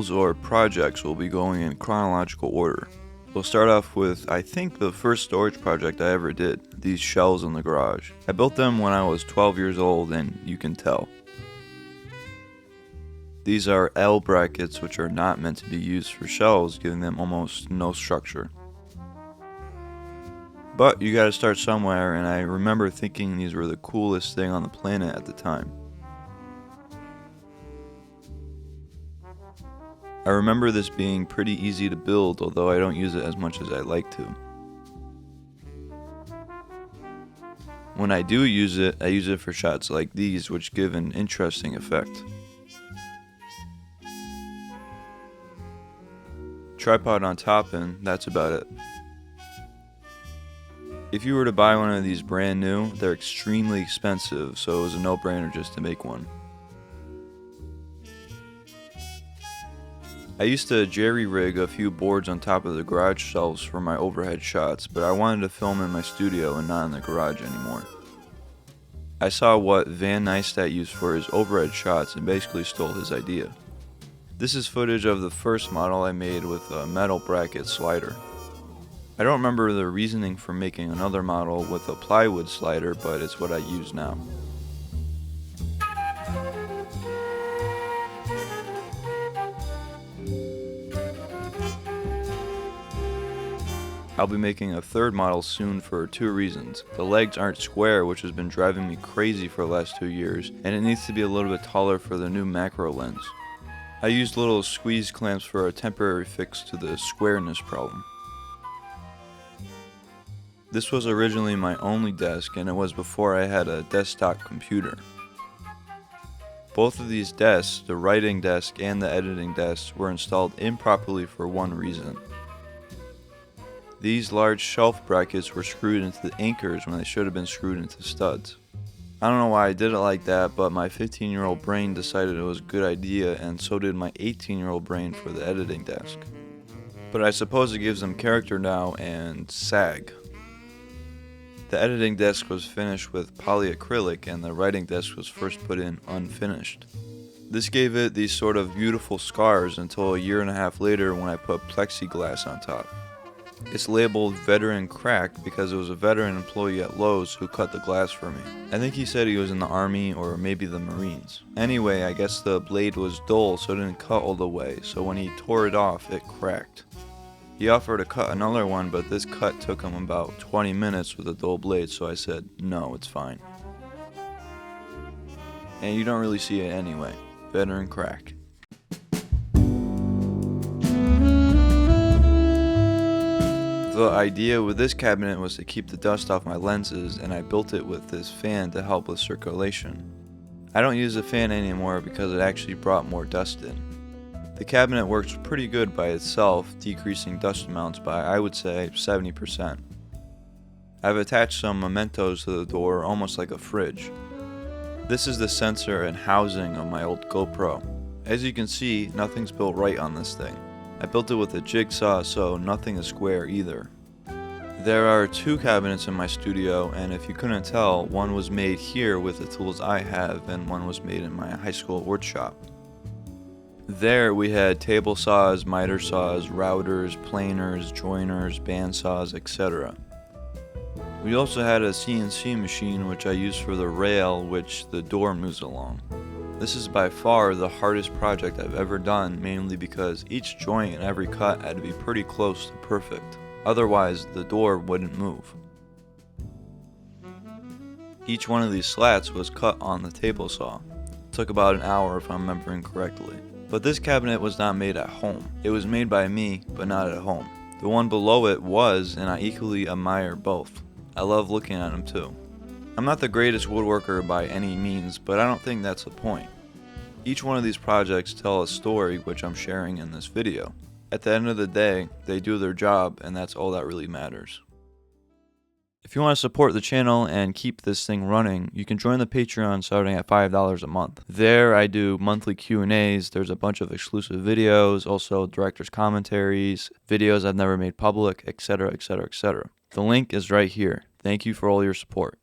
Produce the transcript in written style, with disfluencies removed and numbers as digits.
shelves or projects will be going in chronological order. We'll start off with, I think, the first storage project I ever did, these shelves in the garage. I built them when I was 12 years old, and you can tell. These are L brackets, which are not meant to be used for shelves, giving them almost no structure. But you gotta start somewhere, and I remember thinking these were the coolest thing on the planet at the time. I remember this being pretty easy to build, although I don't use it as much as I'd like to. When I do use it, I use it for shots like these, which give an interesting effect. Tripod on top, and that's about it. If you were to buy one of these brand new, they're extremely expensive, so it was a no-brainer just to make one. I used to jerry-rig a few boards on top of the garage shelves for my overhead shots, but I wanted to film in my studio and not in the garage anymore. I saw what Van Neistat used for his overhead shots and basically stole his idea. This is footage of the first model I made with a metal bracket slider. I don't remember the reasoning for making another model with a plywood slider, but it's what I use now. I'll be making a third model soon for 2 reasons. The legs aren't square, which has been driving me crazy for the last 2 years, and it needs to be a little bit taller for the new macro lens. I used little squeeze clamps for a temporary fix to the squareness problem. This was originally my only desk, and it was before I had a desktop computer. Both of these desks, the writing desk and the editing desk, were installed improperly for one reason. These large shelf brackets were screwed into the anchors when they should have been screwed into studs. I don't know why I did it like that, but my 15-year-old brain decided it was a good idea, and so did my 18-year-old brain for the editing desk. But I suppose it gives them character now and sag. The editing desk was finished with polyacrylic, and the writing desk was first put in unfinished. This gave it these sort of beautiful scars until a year and a half later when I put plexiglass on top. It's labeled Veteran Crack because it was a veteran employee at Lowe's who cut the glass for me. I think he said he was in the Army or maybe the Marines. Anyway, I guess the blade was dull, so it didn't cut all the way, so when he tore it off, it cracked. He offered to cut another one, but this cut took him about 20 minutes with a dull blade, so I said, no, it's fine. And you don't really see it anyway. Veteran Crack. The idea with this cabinet was to keep the dust off my lenses, and I built it with this fan to help with circulation. I don't use the fan anymore because it actually brought more dust in. The cabinet works pretty good by itself, decreasing dust amounts by, I would say, 70%. I've attached some mementos to the door, almost like a fridge. This is the sensor and housing of my old GoPro. As you can see, nothing's built right on this thing. I built it with a jigsaw, so nothing is square either. There are 2 cabinets in my studio, and if you couldn't tell, one was made here with the tools I have, and one was made in my high school wood shop. There we had table saws, miter saws, routers, planers, joiners, bandsaws, etc. We also had a CNC machine which I used for the rail which the door moves along. This is by far the hardest project I've ever done, mainly because each joint and every cut had to be pretty close to perfect. Otherwise, the door wouldn't move. Each one of these slats was cut on the table saw. It took about an hour if I'm remembering correctly. But this cabinet was not made at home. It was made by me, but not at home. The one below it was, and I equally admire both. I love looking at them too. I'm not the greatest woodworker by any means, but I don't think that's the point. Each one of these projects tell a story which I'm sharing in this video. At the end of the day, they do their job, and that's all that really matters. If you want to support the channel and keep this thing running, you can join the Patreon starting at $5 a month. There I do monthly Q&As, there's a bunch of exclusive videos, also director's commentaries, videos I've never made public, etc., etc., etc. The link is right here. Thank you for all your support.